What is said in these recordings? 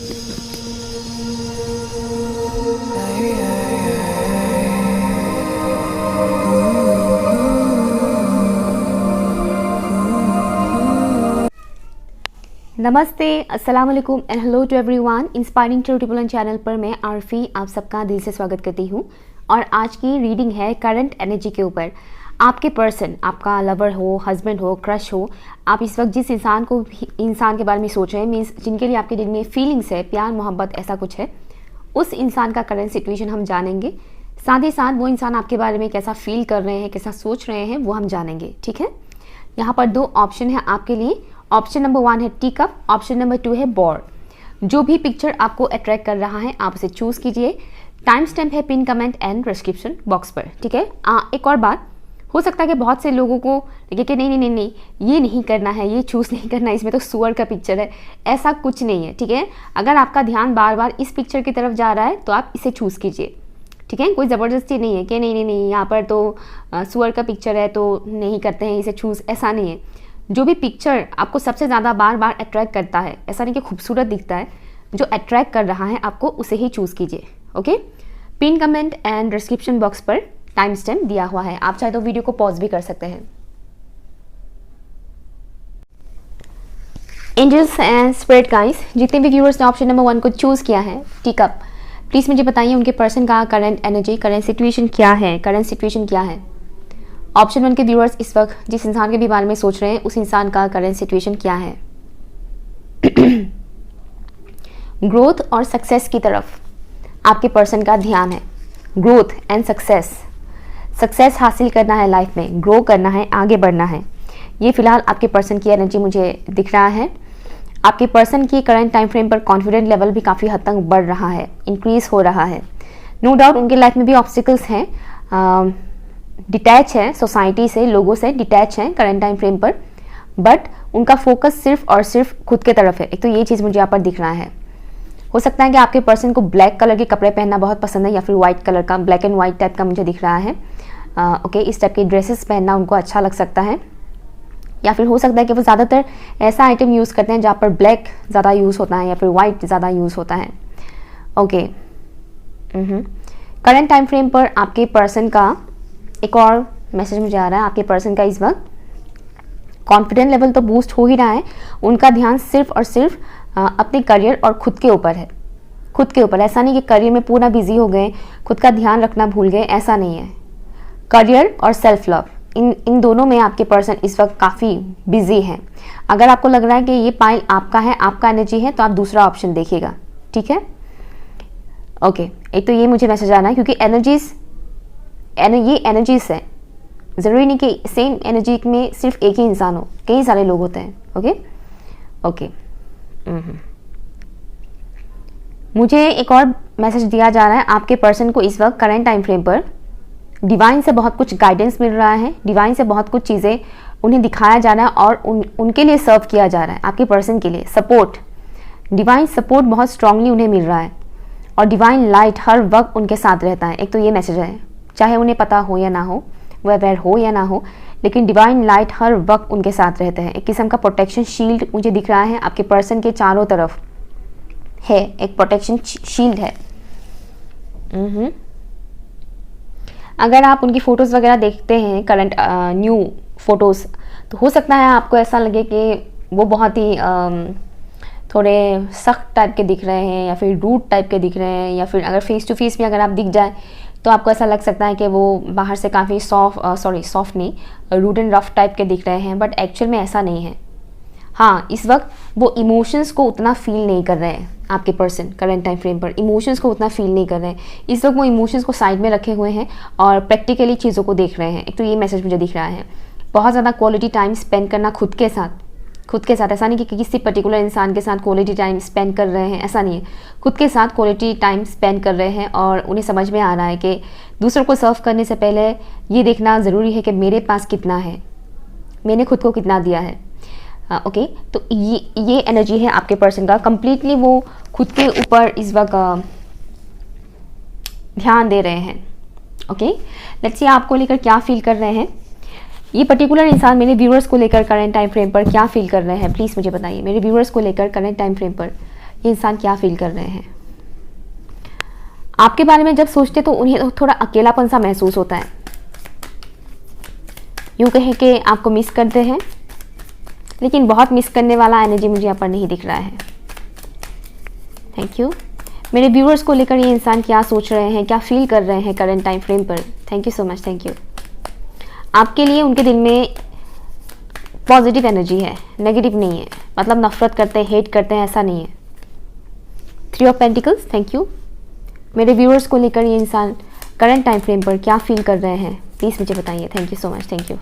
नमस्ते, अस्सलाम वालेकुम and hello to everyone. Inspiring tutorial channel पर मैं आरफी आप सबका दिल से स्वागत करती हूँ। और आज की रीडिंग है करंट एनर्जी के ऊपर। आपके पर्सन, आपका लवर हो, हस्बैंड हो, क्रश हो, आप इस वक्त जिस इंसान के बारे में सोच रहे हैं, मीन्स जिनके लिए आपके दिल में फीलिंग्स है, प्यार मोहब्बत ऐसा कुछ है, उस इंसान का करंट सिचुएशन हम जानेंगे। साथ ही साथ वो इंसान आपके बारे में कैसा फील कर रहे हैं, कैसा सोच रहे हैं, वो हम जानेंगे। ठीक है, यहाँ पर दो ऑप्शन है आपके लिए। ऑप्शन नंबर 1 है टी कप, ऑप्शन नंबर 2 है बॉर। जो भी पिक्चर आपको अट्रैक्ट कर रहा है आप उसे चूज कीजिए। टाइम स्टैम्प है pin comment and description box पर। ठीक है, एक और बात, हो सकता है कि बहुत से लोगों को लगे कि नहीं ये नहीं करना है, ये चूज़ नहीं करना है, इसमें तो सुअर का पिक्चर है। ऐसा कुछ नहीं है। ठीक है, अगर आपका ध्यान बार बार इस पिक्चर की तरफ जा रहा है तो आप इसे चूज़ कीजिए। ठीक है, कोई ज़बरदस्ती नहीं है कि नहीं यहाँ पर तो सुअर का पिक्चर है तो नहीं करते हैं इसे चूज़, ऐसा नहीं है। जो भी पिक्चर आपको सबसे ज़्यादा बार बार अट्रैक्ट करता है, ऐसा नहीं कि खूबसूरत दिखता है, जो अट्रैक्ट कर रहा है आपको उसे ही चूज़ कीजिए। Okay, pin comment and description box पर टाइम स्टैम्प दिया हुआ है, आप चाहे तो वीडियो को पॉज भी कर सकते हैं। एंजल्स एंड स्पिरिट गाइस, जितने भी व्यूअर्स ने ऑप्शन नंबर 1 को चूज़ किया है टी कप, प्लीज़ मुझे बताइए उनके पर्सन का करंट एनर्जी, करंट सिचुएशन क्या है, करंट सिचुएशन क्या है। ऑप्शन 1 के व्यूअर्स इस वक्त जिस इंसान के भी बारे में सोच रहे हैं उस इंसान का करंट सिचुएशन क्या है। ग्रोथ और सक्सेस की तरफ आपके पर्सन का ध्यान है। ग्रोथ एंड सक्सेस हासिल करना है, लाइफ में ग्रो करना है, आगे बढ़ना है। ये फिलहाल आपके पर्सन की एनर्जी मुझे दिख रहा है। आपके पर्सन की करंट टाइम फ्रेम पर कॉन्फिडेंट लेवल भी काफ़ी हद तक बढ़ रहा है, इंक्रीज हो रहा है। नो डाउट उनके लाइफ में भी ऑब्स्टिकल्स हैं, डिटैच है सोसाइटी से, लोगों से डिटैच है करंट टाइम फ्रेम पर, बट उनका फोकस सिर्फ और सिर्फ खुद के तरफ है। एक तो ये चीज़ मुझे यहाँ पर दिख रहा है। हो सकता है कि आपके पर्सन को ब्लैक कलर के कपड़े पहनना बहुत पसंद है, या फिर वाइट कलर का, ब्लैक एंड वाइट टाइप का मुझे दिख रहा है। ओके, इस टाइप की ड्रेसेस पहनना उनको अच्छा लग सकता है, या फिर हो सकता है कि वो ज़्यादातर ऐसा आइटम यूज़ करते हैं जहाँ पर ब्लैक ज़्यादा यूज़ होता है या फिर वाइट ज़्यादा यूज़ होता है। ओके, करंट टाइम फ्रेम पर आपके पर्सन का एक और मैसेज मुझे आ रहा है। आपके पर्सन का इस वक्त कॉन्फिडेंस लेवल तो बूस्ट हो ही रहा है, उनका ध्यान सिर्फ और सिर्फ अपने करियर और खुद के ऊपर है। खुद के ऊपर, ऐसा नहीं कि करियर में पूरा बिजी हो गए, खुद का ध्यान रखना भूल गए, ऐसा नहीं है। करियर और सेल्फ लव, इन दोनों में आपके पर्सन इस वक्त काफ़ी बिजी हैं। अगर आपको लग रहा है कि ये पाइल आपका है, आपका एनर्जी है, तो आप दूसरा ऑप्शन देखिएगा। ठीक है, ओके, एक तो ये मुझे मैसेज आना है, क्योंकि ये एनर्जीज है, ज़रूरी नहीं कि सेम एनर्जी में सिर्फ एक ही इंसान हो, कई सारे लोग होते हैं। ओके, मुझे एक और मैसेज दिया जा रहा है। आपके पर्सन को इस वक्त करंट टाइम फ्रेम पर डिवाइन से बहुत कुछ गाइडेंस मिल रहा है, डिवाइन से बहुत कुछ चीज़ें उन्हें दिखाया जा रहा है और उनके लिए सर्व किया जा रहा है। आपके पर्सन के लिए सपोर्ट, डिवाइन सपोर्ट बहुत स्ट्रांगली उन्हें मिल रहा है, और डिवाइन लाइट हर वक्त उनके साथ रहता है। एक तो ये मैसेज है, चाहे उन्हें पता हो या ना हो, वह अवेयर हो या ना हो, लेकिन डिवाइन लाइट हर वक्त उनके साथ रहते हैं। एक किस्म का प्रोटेक्शन शील्ड मुझे दिख रहा है, आपके पर्सन के चारों तरफ है एक प्रोटेक्शन शील्ड है। अगर आप उनकी फ़ोटोज़ वगैरह देखते हैं, करंट न्यू फोटोज़, तो हो सकता है आपको ऐसा लगे कि वो बहुत ही थोड़े सख्त टाइप के दिख रहे हैं, या फिर रूड टाइप के दिख रहे हैं, या फिर अगर फेस टू फेस भी अगर आप दिख जाए तो आपको ऐसा लग सकता है कि वो बाहर से काफ़ी सॉफ्ट नहीं, रूड एंड रफ टाइप के दिख रहे हैं, बट एक्चुअल में ऐसा नहीं है। हाँ, इस वक्त वो इमोशंस को उतना फील नहीं कर रहे हैं। आपके पर्सन करंट टाइम फ्रेम पर इमोशंस को उतना फील नहीं कर रहे हैं। इस वक्त वो इमोशंस को साइड में रखे हुए हैं और प्रैक्टिकली चीज़ों को देख रहे हैं। एक तो ये मैसेज मुझे दिख रहा है। बहुत ज़्यादा क्वालिटी टाइम स्पेंड करना खुद के साथ, ऐसा नहीं कि किसी पर्टिकुलर इंसान के साथ क्वालिटी टाइम स्पेंड कर रहे हैं, ऐसा नहीं है। खुद के साथ क्वालिटी टाइम स्पेंड कर रहे हैं, और उन्हें समझ में आ रहा है कि दूसरों को सर्व करने से पहले ये देखना ज़रूरी है कि मेरे पास कितना है, मैंने खुद को कितना दिया है। ओके, तो ये एनर्जी है आपके पर्सन का। कंप्लीटली वो खुद के ऊपर इस वक्त ध्यान दे रहे हैं। ओके, लेट्स सी आपको लेकर क्या फील कर रहे हैं ये पर्टिकुलर इंसान। मेरे व्यूअर्स को लेकर करंट टाइम फ्रेम पर क्या फील कर रहे हैं, प्लीज़ मुझे बताइए। मेरे व्यूअर्स को लेकर करंट टाइम फ्रेम पर ये इंसान क्या फील कर रहे हैं। आपके बारे में जब सोचते तो उन्हें थोड़ा अकेलापन सा महसूस होता है, यूँ कहें कि आपको मिस करते हैं, लेकिन बहुत मिस करने वाला एनर्जी मुझे यहाँ पर नहीं दिख रहा है। Thank you. मेरे व्यूअर्स को लेकर ये इंसान क्या सोच रहे हैं, क्या फील कर रहे हैं करंट टाइम फ्रेम पर। Thank you so much, thank you. आपके लिए उनके दिल में पॉजिटिव एनर्जी है, नेगेटिव नहीं है, मतलब नफरत करते हैं, हेट करते हैं, ऐसा नहीं है। 3 ऑफ पेंटिकल्स, थैंक यू। मेरे व्यूअर्स को लेकर ये इंसान करंट टाइम फ्रेम पर क्या फील कर रहे हैं, प्लीज़ मुझे बताइए। Thank you so much, thank you.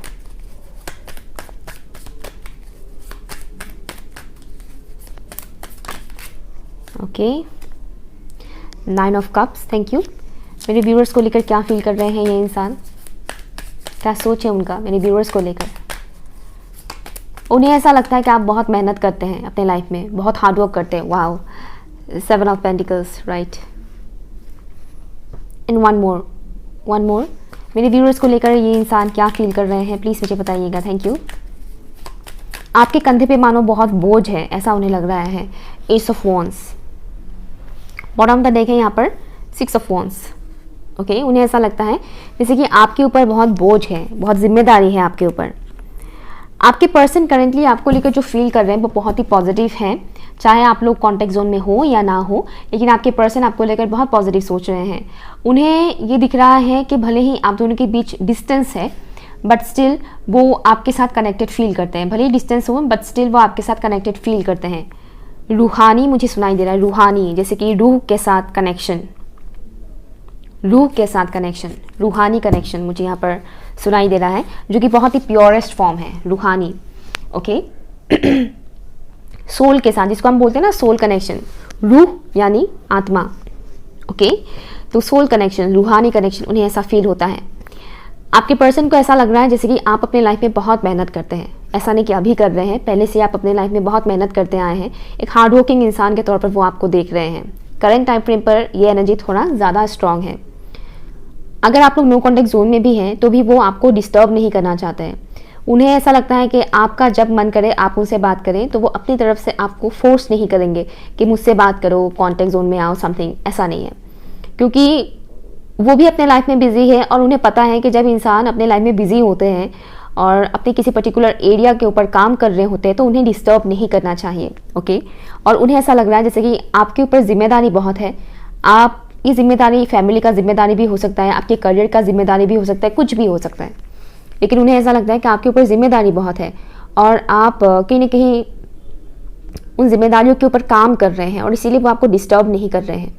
Okay, 9 of cups, thank you. मेरे व्यूअर्स को लेकर क्या फील कर रहे हैं ये इंसान, क्या सोच है उनका मेरे व्यूअर्स को लेकर। उन्हें ऐसा लगता है कि आप बहुत मेहनत करते हैं अपने लाइफ में, बहुत हार्डवर्क करते हैं। Wow, 7 of pentacles, right. And one more. मेरे व्यूअर्स को लेकर ये इंसान क्या फील कर रहे हैं, प्लीज़ मुझे बताइएगा। Thank you. आपके कंधे पे मानो बहुत बोझ है, ऐसा उन्हें लग रहा है। एस ऑफ वॉन्स, बॉटम का देखें यहाँ पर 6 ऑफ वॉन्स। ओके, उन्हें ऐसा लगता है जैसे कि आपके ऊपर बहुत बोझ है, बहुत जिम्मेदारी है आपके ऊपर। आपके पर्सन करेंटली आपको लेकर जो फील कर रहे हैं वो बहुत ही पॉजिटिव हैं, चाहे आप लोग कॉन्टेक्ट जोन में हो या ना हो, लेकिन आपके पर्सन आपको लेकर बहुत पॉजिटिव सोच रहे हैं। उन्हें ये दिख रहा है कि भले ही आप दोनों के बीच डिस्टेंस है, बट स्टिल वो आपके साथ कनेक्टेड फील करते हैं। भले ही डिस्टेंस हो, बट स्टिल वो आपके साथ कनेक्टेड फील करते हैं। रूहानी मुझे सुनाई दे रहा है, रूहानी, जैसे कि रूह के साथ कनेक्शन, रूह के साथ कनेक्शन, रूहानी कनेक्शन मुझे यहाँ पर सुनाई दे रहा है, जो कि बहुत ही प्योरेस्ट फॉर्म है, रूहानी। ओके, सोल के साथ, जिसको हम बोलते हैं ना सोल कनेक्शन, रूह यानी आत्मा। ओके, तो सोल कनेक्शन, रूहानी कनेक्शन, उन्हें ऐसा फील होता है। आपके पर्सन को ऐसा लग रहा है जैसे कि आप अपने लाइफ में बहुत मेहनत करते हैं, ऐसा नहीं कि अभी कर रहे हैं, पहले से आप अपने लाइफ में बहुत मेहनत करते आए हैं। एक हार्ड वर्किंग इंसान के तौर पर वो आपको देख रहे हैं। करंट टाइम फ्रेम पर ये एनर्जी थोड़ा ज़्यादा स्ट्रांग है। अगर आप लोग नो कॉन्टेक्ट जोन में भी हैं तो भी वो आपको डिस्टर्ब नहीं करना चाहते हैं। उन्हें ऐसा लगता है कि आपका जब मन करे आप उनसे बात करें, तो वो अपनी तरफ से आपको फोर्स नहीं करेंगे कि मुझसे बात करो, कॉन्टेक्ट जोन में आओ, समथिंग, ऐसा नहीं है। क्योंकि वो भी अपने लाइफ में बिजी है और उन्हें पता है कि जब इंसान अपने लाइफ में बिजी होते हैं और अपने किसी पर्टिकुलर एरिया के ऊपर काम कर रहे होते हैं तो उन्हें डिस्टर्ब नहीं करना चाहिए। ओके, और उन्हें ऐसा लग रहा है जैसे कि आपके ऊपर जिम्मेदारी बहुत है। आप ये जिम्मेदारी फैमिली का जिम्मेदारी भी हो सकता है, आपके करियर का जिम्मेदारी भी हो सकता है, कुछ भी हो सकता है, लेकिन उन्हें ऐसा लगता है कि आपके ऊपर जिम्मेदारी बहुत है और आप कहीं ना कहीं उन जिम्मेदारियों के ऊपर काम कर रहे हैं और इसीलिए वो आपको डिस्टर्ब नहीं कर रहे हैं।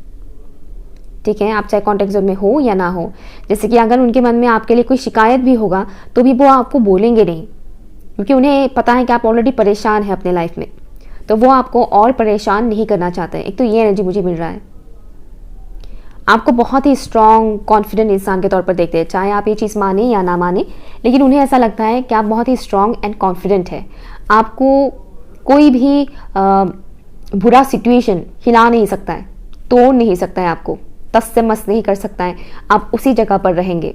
ठीक है, आप चाहे कॉन्टेक्ट जोन में हो या ना हो। जैसे कि अगर उनके मन में आपके लिए कोई शिकायत भी होगा तो भी वो आपको बोलेंगे नहीं, क्योंकि उन्हें पता है कि आप ऑलरेडी परेशान हैं अपने लाइफ में, तो वो आपको और परेशान नहीं करना चाहते। एक तो ये एनर्जी मुझे मिल रहा है। आपको बहुत ही स्ट्रॉन्ग कॉन्फिडेंट इंसान के तौर पर देखते हैं, चाहे आप ये चीज़ माने या ना माने, लेकिन उन्हें ऐसा लगता है कि आप बहुत ही स्ट्रॉन्ग एंड कॉन्फिडेंट है। आपको कोई भी बुरा सिचुएशन हिला नहीं सकता है, तोड़ नहीं सकता है, आपको तस से मस नहीं कर सकता है। आप उसी जगह पर रहेंगे।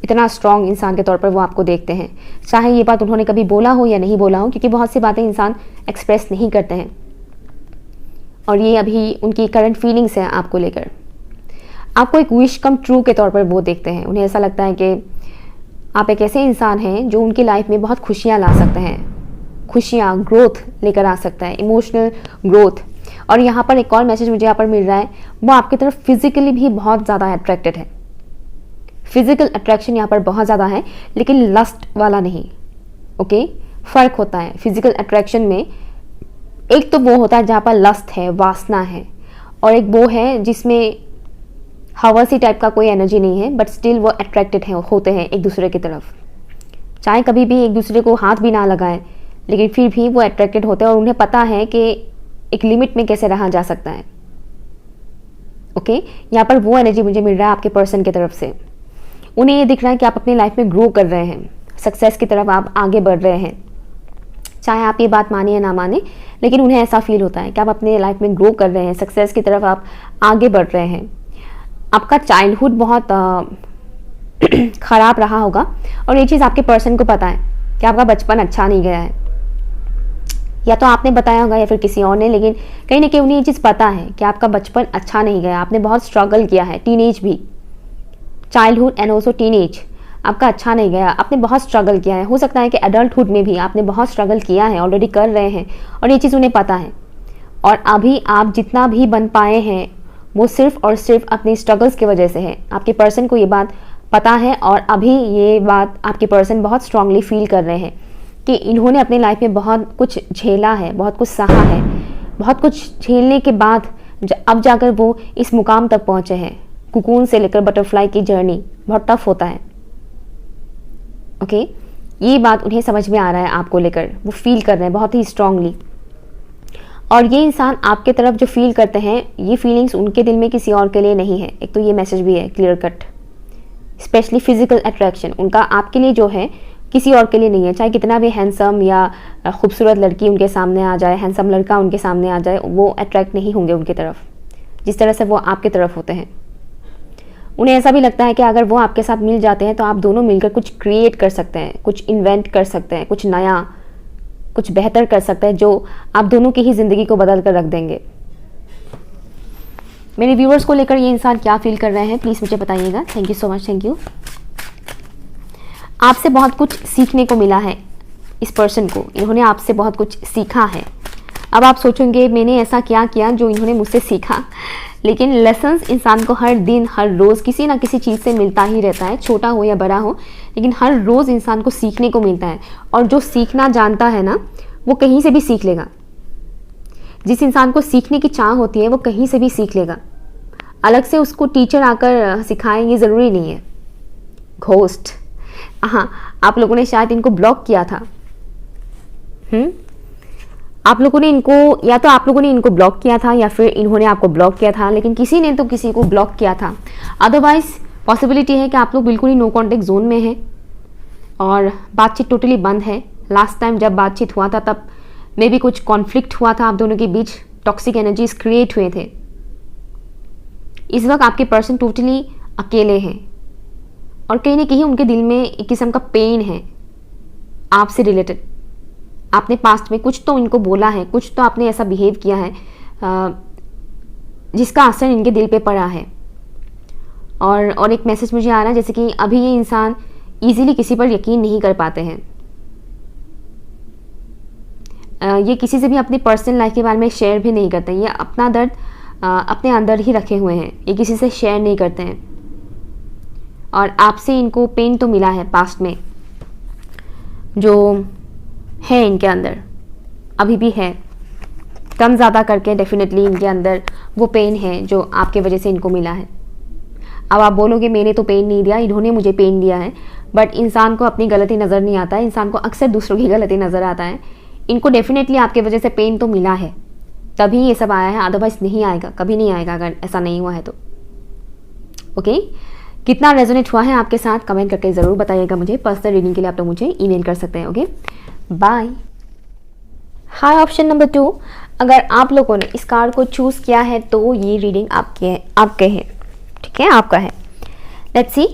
इतना स्ट्रॉन्ग इंसान के तौर पर वो आपको देखते हैं, चाहे ये बात उन्होंने कभी बोला हो या नहीं बोला हो, क्योंकि बहुत सी बातें इंसान एक्सप्रेस नहीं करते हैं और ये अभी उनकी करंट फीलिंग्स हैं आपको लेकर। आपको एक विश कम ट्रू के तौर पर वो देखते हैं। उन्हें ऐसा लगता है कि आप एक ऐसे इंसान हैं जो उनकी लाइफ में बहुत खुशियाँ ला सकते हैं, खुशियाँ, ग्रोथ लेकर आ सकता है, इमोशनल ग्रोथ। और यहाँ पर एक और मैसेज मुझे यहाँ पर मिल रहा है, वो आपकी तरफ फिजिकली भी बहुत ज़्यादा अट्रैक्टेड है। फिजिकल अट्रैक्शन यहाँ पर बहुत ज़्यादा है, लेकिन लस्ट वाला नहीं। ओके, फ़र्क होता है फिजिकल अट्रैक्शन में। एक तो वो होता है जहाँ पर लस्ट है, वासना है, और एक वो है जिसमें हवसी टाइप का कोई एनर्जी नहीं है, बट स्टिल वो अट्रैक्टेड होते हैं एक दूसरे की तरफ। चाहे कभी भी एक दूसरे को हाथ भी ना लगाए, लेकिन फिर भी वो अट्रैक्टेड होते हैं और उन्हें पता है कि एक लिमिट में कैसे रहा जा सकता है। ओके, यहाँ पर वो एनर्जी मुझे मिल रहा है आपके पर्सन की तरफ से। उन्हें ये दिख रहा है कि आप अपनी लाइफ में ग्रो कर रहे हैं, सक्सेस की तरफ आप आगे बढ़ रहे हैं, चाहे आप ये बात माने या ना माने, लेकिन उन्हें ऐसा फील होता है कि आप अपने लाइफ में ग्रो कर रहे हैं, सक्सेस की तरफ आप आगे बढ़ रहे हैं। आपका चाइल्डहुड बहुत ख़राब रहा होगा और ये चीज़ आपके पर्सन को पता है कि आपका बचपन अच्छा नहीं गया है। या तो आपने बताया होगा या फिर किसी और ने, लेकिन कहीं ना कहीं उन्हें ये चीज़ पता है कि आपका बचपन अच्छा नहीं गया, आपने बहुत स्ट्रगल किया है, टीनेज भी, चाइल्डहुड एंड ऑल्सो टीनेज आपका अच्छा नहीं गया, आपने बहुत स्ट्रगल किया है। हो सकता है कि एडल्टहुड में भी आपने बहुत स्ट्रगल किया है, ऑलरेडी कर रहे हैं, और ये चीज़ उन्हें पता है। और अभी आप जितना भी बन पाए हैं वो सिर्फ और सिर्फ अपने स्ट्रगल्स की वजह से है। आपके पर्सन को ये बात पता है और अभी ये बात आपके पर्सन बहुत स्ट्रांगली फील कर रहे हैं कि इन्होंने अपने लाइफ में बहुत कुछ झेला है, बहुत कुछ सहा है, बहुत कुछ झेलने के बाद अब जाकर वो इस मुकाम तक पहुँचे हैं। कुकून से लेकर बटरफ्लाई की जर्नी बहुत टफ होता है। ओके, ये बात उन्हें समझ में आ रहा है आपको लेकर, वो फील कर रहे हैं बहुत ही स्ट्रांगली। और ये इंसान आपके तरफ जो फील करते हैं, ये फीलिंग्स उनके दिल में किसी और के लिए नहीं है। एक तो ये मैसेज भी है clear cut, specially physical attraction उनका आपके लिए जो है किसी और के लिए नहीं है। चाहे कितना भी हैंडसम या खूबसूरत लड़की उनके सामने आ जाए, हैंडसम लड़का उनके सामने आ जाए, वो अट्रैक्ट नहीं होंगे उनकी तरफ जिस तरह से वो आपके तरफ होते हैं। उन्हें ऐसा भी लगता है कि अगर वो आपके साथ मिल जाते हैं तो आप दोनों मिलकर कुछ क्रिएट कर सकते हैं, कुछ इन्वेंट कर सकते हैं, कुछ नया, कुछ बेहतर कर सकते हैं जो आप दोनों की ही ज़िंदगी को बदल कर रख देंगे। मेरे व्यूअर्स को लेकर ये इंसान क्या फील कर रहे हैं प्लीज़ मुझे बताइएगा। Thank you so much, thank you. आपसे बहुत कुछ सीखने को मिला है इस पर्सन को, इन्होंने आपसे बहुत कुछ सीखा है। अब आप सोचेंगे मैंने ऐसा क्या किया जो इन्होंने मुझसे सीखा, लेकिन लेसन्स इंसान को हर दिन हर रोज़ किसी ना किसी चीज़ से मिलता ही रहता है, छोटा हो या बड़ा हो, लेकिन हर रोज़ इंसान को सीखने को मिलता है। और जो सीखना जानता है ना, वो कहीं से भी सीख लेगा। जिस इंसान को सीखने की चाह होती है वो कहीं से भी सीख लेगा। अलग से उसको टीचर आकर सिखाए ये ज़रूरी नहीं है। घोस्ट, हाँ, आप लोगों ने शायद इनको ब्लॉक किया था। आप लोगों ने इनको, या तो आप लोगों ने इनको ब्लॉक किया था या फिर इन्होंने आपको ब्लॉक किया था, लेकिन किसी ने तो किसी को ब्लॉक किया था। अदरवाइज पॉसिबिलिटी है कि आप लोग बिल्कुल ही नो कॉन्टेक्ट जोन में हैं और बातचीत टोटली बंद है। लास्ट टाइम जब बातचीत हुआ था तब मे भी कुछ कॉन्फ्लिक्ट हुआ था आप दोनों के बीच, टॉक्सिक एनर्जीज क्रिएट हुए थे। इस वक्त आपके पर्सन टोटली अकेले हैं और कहीं ना कहीं उनके दिल में एक किस्म का पेन है आपसे रिलेटेड। आपने पास्ट में कुछ तो इनको बोला है, कुछ तो आपने ऐसा बिहेव किया है जिसका असर इनके दिल पे पड़ा है। और एक मैसेज मुझे आ रहा है जैसे कि अभी ये इंसान इजीली किसी पर यकीन नहीं कर पाते हैं। ये किसी से भी अपनी पर्सनल लाइफ के बारे में शेयर भी नहीं करते हैं। ये अपना दर्द अपने अंदर ही रखे हुए हैं, ये किसी से शेयर नहीं करते हैं। और आपसे इनको पेन तो मिला है पास्ट में, जो है इनके अंदर, अभी भी है, कम ज़्यादा करके डेफिनेटली इनके अंदर वो पेन है जो आपके वजह से इनको मिला है। अब आप बोलोगे मैंने तो पेन नहीं दिया, इन्होंने मुझे पेन दिया है, बट इंसान को अपनी गलती नज़र नहीं आता है, इंसान को अक्सर दूसरों की गलती नज़र आता है। इनको डेफिनेटली आपके वजह से पेन तो मिला है, तभी ये सब आया है, अदरवाइज नहीं आएगा, कभी नहीं आएगा अगर ऐसा नहीं हुआ है तो। ओके, कितना रेजोनेट हुआ है आपके साथ कमेंट करके ज़रूर बताइएगा मुझे। पर्सनल रीडिंग के लिए आप लोग मुझे ईमेल कर सकते हैं। Okay, bye. Hi, option number 2, अगर आप लोगों ने इस कार्ड को चूज़ किया है तो ये रीडिंग आपके है, ठीक है, आपका है। लेट्स सी,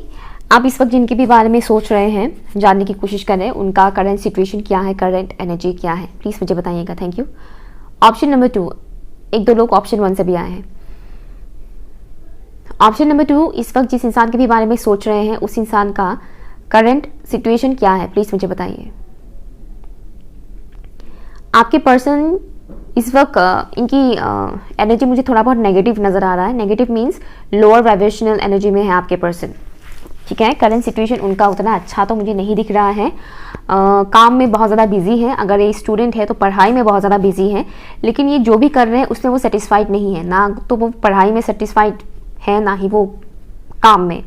आप इस वक्त जिनके भी बारे में सोच रहे हैं, जानने की कोशिश कर रहे हैं, उनका करंट सिचुएशन क्या है, करंट एनर्जी क्या है, प्लीज़ मुझे बताइएगा। Thank you. ऑप्शन नंबर 2, एक दो लोग ऑप्शन 1 से भी आए हैं। ऑप्शन नंबर 2, इस वक्त जिस इंसान के भी बारे में सोच रहे हैं उस इंसान का करंट सिचुएशन क्या है, प्लीज़ मुझे बताइए। आपके पर्सन इस वक्त इनकी एनर्जी मुझे थोड़ा बहुत नेगेटिव नज़र आ रहा है। Negative means lower vibrational energy में है आपके पर्सन, ठीक है। करंट सिचुएशन उनका उतना अच्छा तो मुझे नहीं दिख रहा है। काम में बहुत ज़्यादा बिजी है, अगर ये स्टूडेंट है तो पढ़ाई में बहुत ज़्यादा बिजी है, लेकिन ये जो भी कर रहे हैं उसमें वो सेटिस्फाइड नहीं है, ना तो वो पढ़ाई में सेटिस्फाइड है ना ही वो काम में,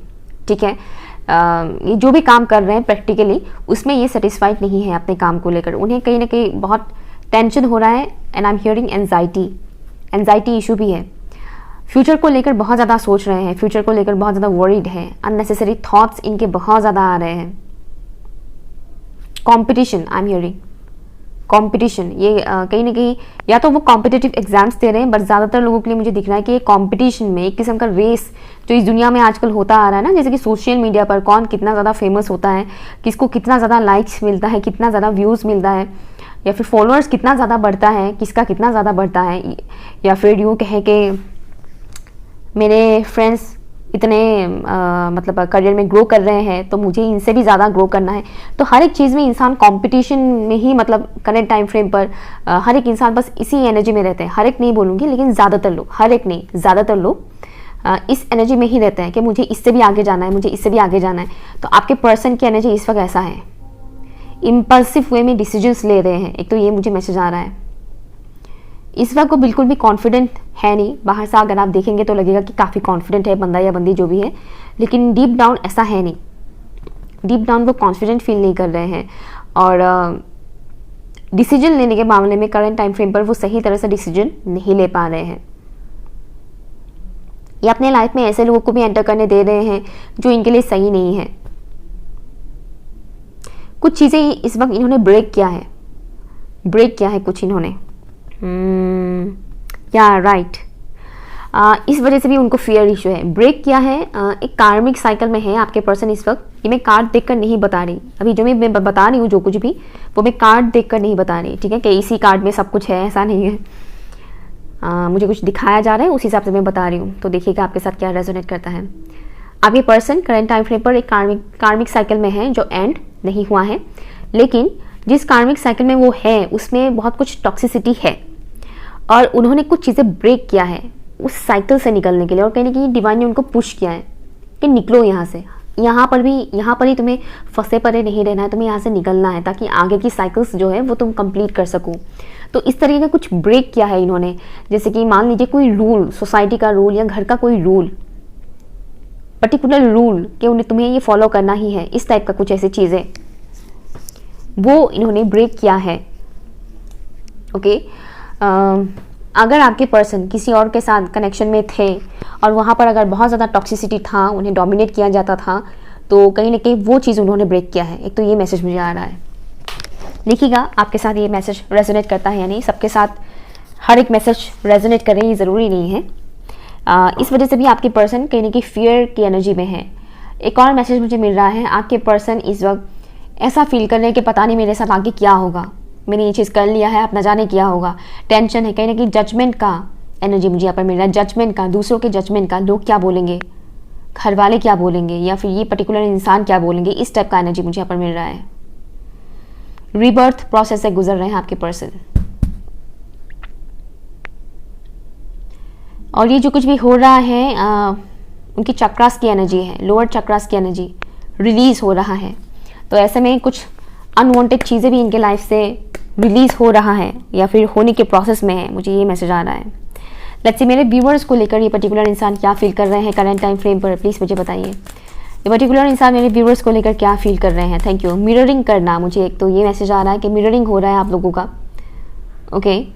ठीक है। ये जो भी काम कर रहे हैं प्रैक्टिकली उसमें ये सेटिस्फाइड नहीं है अपने काम को लेकर। उन्हें कहीं ना कहीं बहुत टेंशन हो रहा है and I am hearing anxiety issue भी है। फ्यूचर को लेकर बहुत ज़्यादा सोच रहे हैं, फ्यूचर को लेकर बहुत ज़्यादा वरीड है, अननेसेसरी थॉट्स इनके बहुत ज़्यादा आ रहे हैं। Competition, I am hearing competition, ये कहीं ना कहीं या तो वो कॉम्पिटिटिव एग्जाम्स दे रहे हैं, बट ज़्यादातर लोगों के लिए मुझे दिख रहा है कि कंपटीशन में एक किस्म का रेस जो इस दुनिया में आजकल होता आ रहा है ना, जैसे कि सोशल मीडिया पर कौन कितना ज़्यादा फेमस होता है, किसको कितना ज़्यादा लाइक्स मिलता है, कितना ज़्यादा व्यूज़ मिलता है, या फिर फॉलोअर्स कितना ज़्यादा बढ़ता है, किसका कितना ज़्यादा बढ़ता है, या फिर यूँ कहें कि मेरे फ्रेंड्स इतने मतलब करियर में ग्रो कर रहे हैं तो मुझे इनसे भी ज़्यादा ग्रो करना है। तो हर एक चीज़ में इंसान कंपटीशन में ही, मतलब करंट टाइम फ्रेम पर हर एक इंसान बस इसी एनर्जी में रहते हैं। हर एक नहीं बोलूँगी, लेकिन ज़्यादातर लोग, हर एक नहीं, ज़्यादातर लोग इस एनर्जी में ही रहते हैं कि मुझे इससे भी आगे जाना है, मुझे इससे भी आगे जाना है। तो आपके पर्सन की एनर्जी इस वक्त ऐसा है, इम्पल्सिव वे में डिसीजंस ले रहे हैं। एक तो ये मुझे मैसेज आ रहा है। इस वक्त को बिल्कुल भी कॉन्फिडेंट है नहीं। बाहर से अगर आप देखेंगे तो लगेगा कि काफ़ी कॉन्फिडेंट है बंदा या बंदी जो भी है, लेकिन डीप डाउन ऐसा है नहीं। डीप डाउन वो कॉन्फिडेंट फील नहीं कर रहे हैं, और डिसीजन लेने के मामले में करंट टाइम फ्रेम पर वो सही तरह से डिसीजन नहीं ले पा रहे हैं। ये अपने लाइफ में ऐसे लोगों को भी एंटर करने दे रहे हैं जो इनके लिए सही नहीं है। कुछ चीज़ें इस वक्त इन्होंने ब्रेक किया है, ब्रेक किया है कुछ इन्होंने, या राइट। इस वजह से भी उनको फियर इशू है, ब्रेक किया है। एक कार्मिक साइकिल में है आपके पर्सन इस वक्त। ये मैं कार्ड देखकर नहीं बता रही, अभी जो मैं बता रही हूँ जो कुछ भी, वो मैं कार्ड देखकर नहीं बता रही, ठीक है, कि इसी कार्ड में सब कुछ है, ऐसा नहीं है। मुझे कुछ दिखाया जा रहा है, उस हिसाब से मैं बता रही हूँ, तो देखिएगा आपके साथ क्या रेजोनेट करता है। आपके पर्सन करंट टाइम फ्रेम पर एक कार्मिक साइकिल में है जो एंड नहीं हुआ है, लेकिन जिस कार्मिक साइकिल में वो है उसमें बहुत कुछ टॉक्सिसिटी है, और उन्होंने कुछ चीज़ें ब्रेक किया है उस साइकिल से निकलने के लिए, और कहीं ना कहीं डिवाइन ने उनको पुश किया है कि निकलो यहाँ से, यहाँ पर ही तुम्हें फंसे पड़े नहीं रहना है, तुम्हें यहाँ से निकलना है ताकि आगे की साइकिल्स जो है वो तुम कंप्लीट कर सको। तो इस तरीके का कुछ ब्रेक किया है इन्होंने, जैसे कि मान लीजिए कोई रूल, सोसाइटी का रूल या घर का कोई रूल, पर्टिकुलर रूल कि उन्हें तुम्हें ये फॉलो करना ही है, इस टाइप का कुछ ऐसी चीज़ें वो इन्होंने ब्रेक किया है। ओके, अगर आपके पर्सन किसी और के साथ कनेक्शन में थे और वहाँ पर अगर बहुत ज़्यादा टॉक्सिसिटी था, उन्हें डोमिनेट किया जाता था, तो कहीं ना कहीं वो चीज़ उन्होंने ब्रेक किया है। एक तो ये मैसेज मुझे आ रहा है। देखिएगा आपके साथ ये मैसेज रेजोनेट करता है या नहीं। सबके साथ हर एक मैसेज रेजोनेट करे ये ज़रूरी नहीं है। इस वजह से भी आपके पर्सन कहीं ना कहीं फियर की एनर्जी में है। एक और मैसेज मुझे मिल रहा है, आपके पर्सन इस वक्त ऐसा फील कर रहे हैं कि पता नहीं मेरे साथ आगे क्या होगा, मैंने ये चीज़ कर लिया है, अब न जाने क्या होगा। टेंशन है, कहीं ना कहीं जजमेंट का एनर्जी मुझे यहाँ पर मिल रहा है, जजमेंट का, दूसरों के जजमेंट का, लोग क्या बोलेंगे, घर वाले क्या बोलेंगे, या फिर ये पर्टिकुलर इंसान क्या बोलेंगे, इस टाइप का एनर्जी मुझे यहाँ पर मिल रहा है। रीबर्थ प्रोसेस से गुजर रहे हैं आपके पर्सन, और ये जो कुछ भी हो रहा है उनकी चक्रास की एनर्जी है, लोअर चक्रास की एनर्जी रिलीज हो रहा है। तो ऐसे में कुछ अनवांटेड चीज़ें भी इनके लाइफ से रिलीज हो रहा है या फिर होने के प्रोसेस में है, मुझे ये मैसेज आ रहा है। लेट्स सी मेरे व्यूवर्स को लेकर ये पर्टिकुलर इंसान क्या फील कर रहे हैं करंट टाइम फ्रेम पर, प्लीज़ मुझे बताइए। ये पर्टिकुलर इंसान मेरे व्यूवर्स को लेकर क्या फील कर रहे हैं। Thank you. मिररिंग करना, मुझे एक तो ये मैसेज आ रहा है कि मिररिंग हो रहा है आप लोगों का। ओके,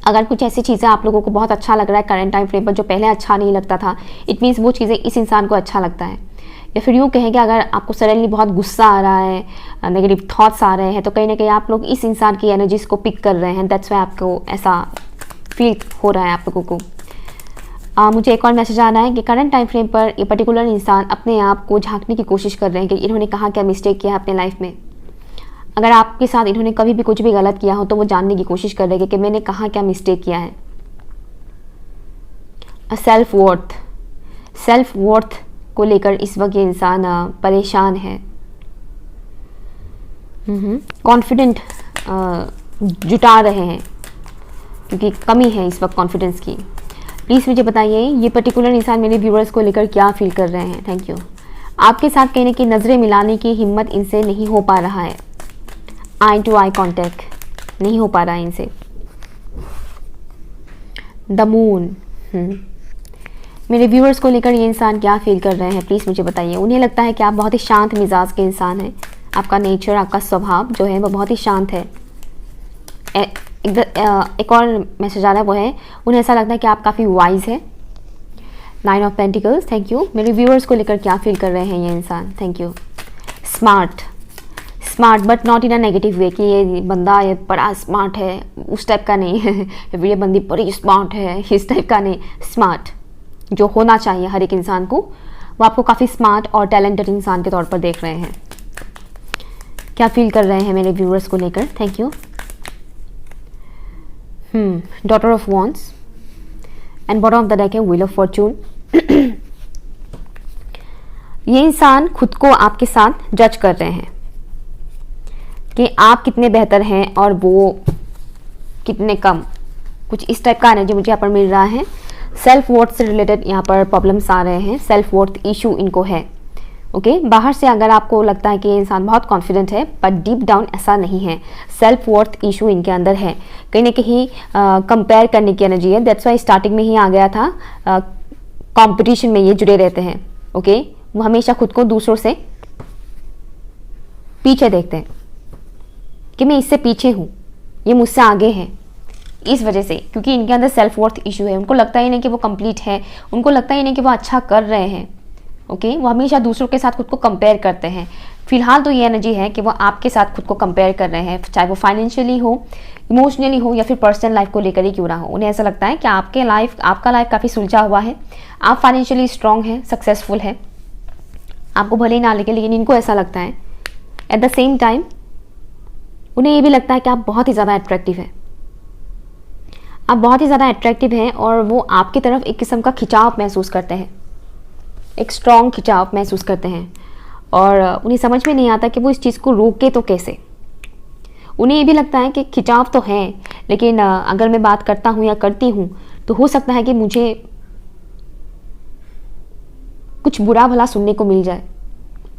अगर कुछ ऐसी चीज़ें आप लोगों को बहुत अच्छा लग रहा है करंट टाइम फ्रेम पर जो पहले अच्छा नहीं लगता था, इट मीन्स वो चीज़ें इस इंसान को अच्छा लगता है। या फिर यूँ कहें कि अगर आपको सडनली बहुत गुस्सा आ रहा है, नेगेटिव थॉट्स आ रहे हैं, तो कहीं ना कहीं आप लोग इस इंसान की एनर्जीज को पिक कर रहे हैं। दैट्स वाई आपको ऐसा फील हो रहा है आप लोगों को। मुझे एक और मैसेज आ रहा है कि करंट टाइम फ्रेम पर ये पर्टिकुलर इंसान अपने आप को झांकने की कोशिश कर रहे हैं कि इन्होंने कहाँ क्या मिस्टेक किया है अपने लाइफ में। अगर आपके साथ इन्होंने कभी भी कुछ भी गलत किया हो तो वो जानने की कोशिश कर रहे हैं कि मैंने कहाँ क्या मिस्टेक किया है। सेल्फ वर्थ को लेकर इस वक्त ये इंसान परेशान है। कॉन्फिडेंट जुटा रहे हैं क्योंकि कमी है इस वक्त कॉन्फिडेंस की। प्लीज़ मुझे बताइए ये पर्टिकुलर इंसान मेरे व्यूअर्स को लेकर क्या फील कर रहे हैं। Thank you. आपके साथ कहने की नज़रें मिलाने की हिम्मत इनसे नहीं हो पा रहा है। आई टू आई कांटेक्ट नहीं हो पा रहा है इनसे। द मून, मेरे व्यूअर्स को लेकर ये इंसान क्या फील कर रहे हैं प्लीज़ मुझे बताइए। उन्हें लगता है कि आप बहुत ही शांत मिजाज के इंसान हैं। आपका नेचर, आपका स्वभाव जो है वो बहुत ही शांत है। एक और मैसेज आ रहा है वो है उन्हें ऐसा लगता है कि आप काफ़ी वाइज है। 9 ऑफ पेंटिकल्स, थैंक यू। मेरे व्यूअर्स को लेकर क्या फील कर रहे हैं ये इंसान। Thank you. Smart but not in a negative way कि ये बंदा ये बड़ा स्मार्ट है, उस टाइप का नहीं है। ये बंदी बड़ी स्मार्ट है, इस टाइप का नहीं। स्मार्ट जो होना चाहिए हर एक इंसान को, वो आपको काफ़ी स्मार्ट और टैलेंटेड इंसान के तौर पर देख रहे हैं। क्या फील कर रहे हैं मेरे व्यूअर्स को लेकर। Thank you. Daughter of wands and bottom of the deck है व्हील ऑफ फॉर्चून। ये इंसान खुद को आपके साथ जज कर रहे हैं कि आप कितने बेहतर हैं और वो कितने कम, कुछ इस टाइप का एनर्जी मुझे यहाँ पर मिल रहा है। सेल्फ वर्थ से रिलेटेड यहाँ पर प्रॉब्लम्स आ रहे हैं, सेल्फ वर्थ इशू इनको है। ओके, बाहर से अगर आपको लगता है कि ये इंसान बहुत कॉन्फिडेंट है, पर डीप डाउन ऐसा नहीं है। सेल्फ वर्थ इशू इनके अंदर है, कहीं ना कहीं कंपेयर करने की एनर्जी है। दैट्स वाई स्टार्टिंग में ही आ गया था, कंपटीशन में ये जुड़े रहते हैं। ओके, वो हमेशा खुद को दूसरों से पीछे देखते हैं कि मैं इससे पीछे हूँ, ये मुझसे आगे है। इस वजह से, क्योंकि इनके अंदर सेल्फ वर्थ इशू है, उनको लगता ही नहीं कि वो कंप्लीट है, उनको लगता ही नहीं कि वो अच्छा कर रहे हैं। ओके, वो हमेशा दूसरों के साथ खुद को कंपेयर करते हैं। फिलहाल तो ये एनर्जी है कि वो आपके साथ खुद को कंपेयर कर रहे हैं, चाहे वो फाइनेंशियली हो, इमोशनली हो या फिर पर्सनल लाइफ को लेकर ही क्यों ना हो। उन्हें ऐसा लगता है कि आपका लाइफ काफ़ी सुलझा हुआ है, आप फाइनेंशियली स्ट्रांग हैं, सक्सेसफुल है, आपको भले ही ना लगे, लेकिन इनको ऐसा लगता है। एट द सेम टाइम उन्हें ये भी लगता है कि आप बहुत ही ज़्यादा अट्रैक्टिव है, आप बहुत ही ज़्यादा अट्रैक्टिव हैं और वो आपकी तरफ एक किस्म का खिंचाव महसूस करते हैं, एक स्ट्रॉन्ग खिंचाव महसूस करते हैं। और उन्हें समझ में नहीं आता कि वो इस चीज़ को रोके तो कैसे। उन्हें ये भी लगता है कि खिंचाव तो है, लेकिन अगर मैं बात करता हूँ या करती हूँ तो हो सकता है कि मुझे कुछ बुरा भला सुनने को मिल जाए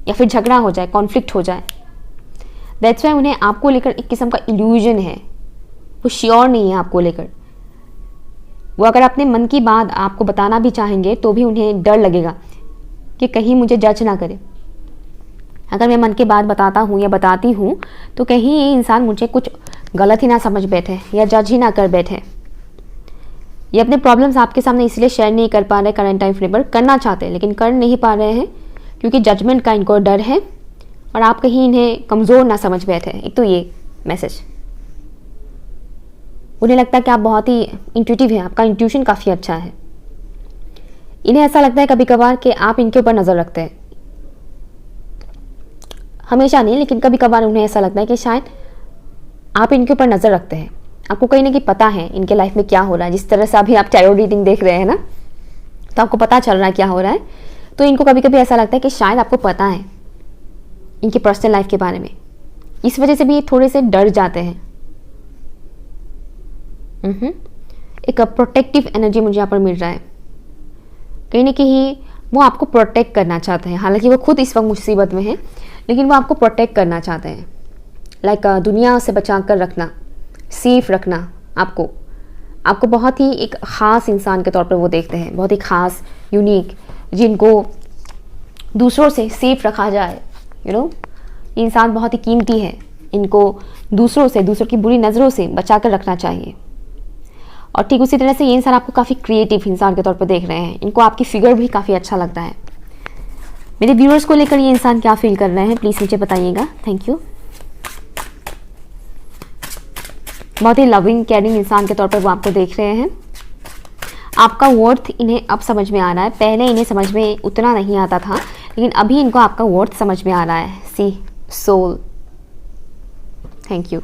या फिर झगड़ा हो जाए, कॉन्फ्लिक्ट हो जाए। दैट्स वाई उन्हें आपको लेकर एक किस्म का इल्यूजन है, वो श्योर नहीं है आपको लेकर। वो अगर अपने मन की बात आपको बताना भी चाहेंगे तो भी उन्हें डर लगेगा कि कहीं मुझे जज ना करे। अगर मैं मन की बात बताता हूँ या बताती हूँ तो कहीं ये इंसान मुझे कुछ गलत ही ना समझ बैठे या जज ही ना कर बैठे। ये अपने प्रॉब्लम्स आपके सामने इसलिए शेयर नहीं कर पा रहे करंट टाइम फ्रेम पर, करना चाहते हैं लेकिन कर नहीं पा रहे हैं क्योंकि जजमेंट का इनको डर है और आप कहीं इन्हें कमज़ोर ना समझ बैठे। एक तो ये मैसेज, उन्हें लगता है कि आप बहुत ही इंट्यूटिव हैं, आपका इंट्यूशन काफ़ी अच्छा है। इन्हें ऐसा लगता है कभी कभार कि आप इनके ऊपर नज़र रखते हैं, हमेशा नहीं लेकिन कभी कभार उन्हें ऐसा लगता है कि शायद आप इनके ऊपर नज़र रखते हैं, आपको कहीं ना कहीं पता है इनके लाइफ में क्या हो रहा है। जिस तरह से अभी आप टैरो रीडिंग देख रहे हैं ना, तो आपको पता चल रहा है क्या हो रहा है। तो इनको कभी कभी ऐसा लगता है कि शायद आपको पता है इनकी पर्सनल लाइफ के बारे में, इस वजह से भी ये थोड़े से डर जाते हैं। एक प्रोटेक्टिव एनर्जी मुझे यहाँ पर मिल रहा है, कहीं ना कहीं वो आपको प्रोटेक्ट करना चाहते हैं। हालांकि वो खुद इस वक्त मुसीबत में है लेकिन वो आपको प्रोटेक्ट करना चाहते हैं। लाइक दुनिया से बचा कर रखना, सेफ रखना आपको बहुत ही एक ख़ास इंसान के तौर पर वो देखते हैं, बहुत ही ख़ास, यूनिक, जिनको दूसरों से सेफ रखा जाए। ये इंसान बहुत ही कीमती है, इनको दूसरों की बुरी नज़रों से बचा कर रखना चाहिए। और ठीक उसी तरह से ये इंसान आपको काफ़ी क्रिएटिव इंसान के तौर पर देख रहे हैं, इनको आपकी फिगर भी काफ़ी अच्छा लगता है। मेरे व्यूअर्स को लेकर ये इंसान क्या फील कर रहे हैं प्लीज़ मुझे बताइएगा। Thank you. बहुत ही लविंग केयरिंग इंसान के तौर पर वो आपको देख रहे हैं। आपका वर्थ इन्हें अब समझ में आ रहा है, पहले इन्हें समझ में उतना नहीं आता था लेकिन अभी इनको आपका वर्थ समझ में आ रहा है। सी सोल, थैंक यू।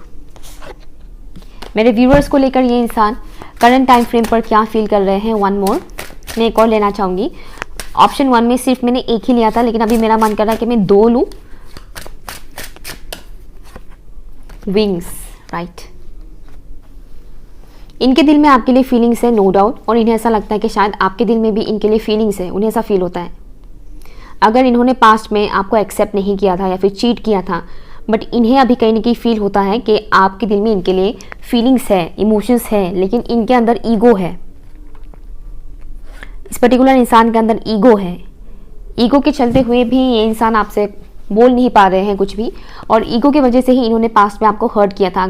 मेरे व्यूअर्स को लेकर ये इंसान करंट टाइम फ्रेम पर क्या फील कर रहे हैं। वन मोर, मैं एक और लेना चाहूँगी। ऑप्शन 1 में सिर्फ मैंने एक ही लिया था लेकिन अभी मेरा मन कर रहा है कि मैं 2 लूँ। Wings, right. इनके दिल में आपके लिए फीलिंग्स है, नो डाउट, और इन्हें ऐसा लगता है कि शायद आपके दिल में भी इनके लिए फीलिंग्स है। उन्हें ऐसा फील होता है अगर इन्होंने पास्ट में आपको एक्सेप्ट नहीं किया था या फिर चीट किया था, बट इन्हें अभी कहीं ना कहीं फील होता है कि आपके दिल में इनके लिए फीलिंग्स है, इमोशंस है, लेकिन इनके अंदर ईगो है। इस पर्टिकुलर इंसान के अंदर ईगो है। ईगो के चलते हुए भी ये इंसान आपसे बोल नहीं पा रहे हैं कुछ भी, और ईगो की वजह से ही इन्होंने पास्ट में आपको हर्ट किया था।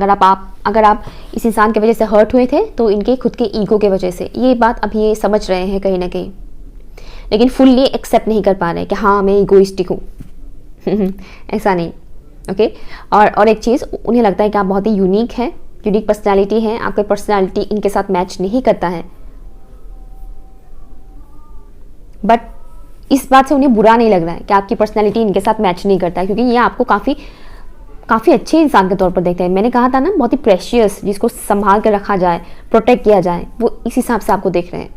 अगर आप इस इंसान की वजह से हर्ट हुए थे तो इनके खुद के ईगो के वजह से। ये बात अभी ये समझ रहे हैं कहीं ना कहीं, लेकिन फुल्ली एक्सेप्ट नहीं कर पा रहे कि हाँ मैं ईगोइस्टिक हूँ। ऐसा नहीं, ओके। और एक चीज़, उन्हें लगता है कि आप बहुत ही यूनिक है, यूनिक पर्सनैलिटी है, आपकी पर्सनैलिटी इनके साथ मैच नहीं करता है। बट इस बात से उन्हें बुरा नहीं लग रहा है कि आपकी पर्सनैलिटी इनके साथ मैच नहीं करता है, क्योंकि ये आपको काफ़ी काफ़ी अच्छे इंसान के तौर पर देखते हैं। मैंने कहा था ना, बहुत ही प्रेशियस, जिसको संभाल कर रखा जाए, प्रोटेक्ट किया जाए, वो इस हिसाब से आपको देख रहे हैं।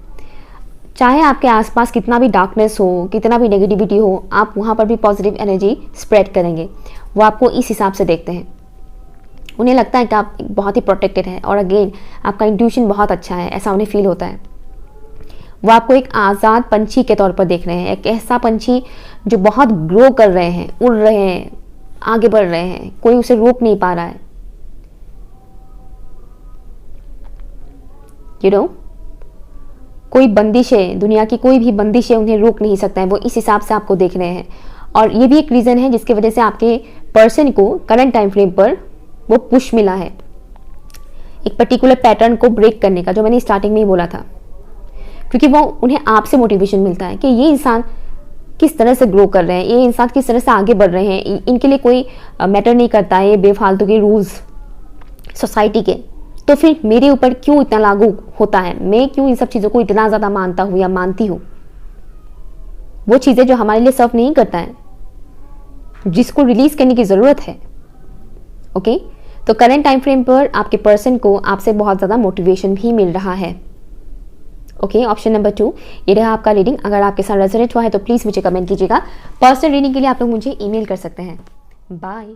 चाहे आपके आसपास कितना भी डार्कनेस हो, कितना भी नेगेटिविटी हो, आप वहाँ पर भी पॉजिटिव एनर्जी स्प्रेड करेंगे। वो आपको इस हिसाब से देखते हैं। उन्हें लगता है कि आप बहुत ही प्रोटेक्टेड हैं, और अगेन आपका इंट्यूशन बहुत अच्छा है, ऐसा उन्हें फील होता है। वो आपको एक आज़ाद पंछी के तौर पर देख रहे हैं, एक ऐसा पंछी जो बहुत ग्रो कर रहे हैं, उड़ रहे हैं, आगे बढ़ रहे हैं, कोई उसे रोक नहीं पा रहा है। यू नो, कोई बंदिशें, दुनिया की कोई भी बंदिशें उन्हें रोक नहीं सकता है। वो इस हिसाब से आपको देख रहे हैं। और ये भी एक रीज़न है जिसकी वजह से आपके पर्सन को करंट टाइम फ्रेम पर वो पुश मिला है, एक पर्टिकुलर पैटर्न को ब्रेक करने का, जो मैंने स्टार्टिंग में ही बोला था। क्योंकि वो उन्हें आपसे मोटिवेशन मिलता है कि ये इंसान किस तरह से ग्रो कर रहे हैं, ये इंसान किस तरह से आगे बढ़ रहे हैं, इनके लिए कोई मैटर नहीं करता है ये बेफालतू के रूल्स सोसाइटी के, तो फिर मेरे ऊपर क्यों इतना लागू होता है, मैं क्यों इन सब चीज़ों को इतना ज़्यादा मानता हूँ या मानती हूँ। वो चीज़ें जो हमारे लिए सर्व नहीं करता है, जिसको रिलीज करने की ज़रूरत है। ओके, तो करंट टाइम फ्रेम पर आपके पर्सन को आपसे बहुत ज़्यादा मोटिवेशन भी मिल रहा है। ओके, ऑप्शन नंबर 2 ये रहा आपका रीडिंग। अगर आपके साथ रेजोनेट हुआ है तो प्लीज़ मुझे कमेंट कीजिएगा। पर्सनल रीडिंग के लिए आप लोग मुझे ईमेल कर सकते हैं। बाय।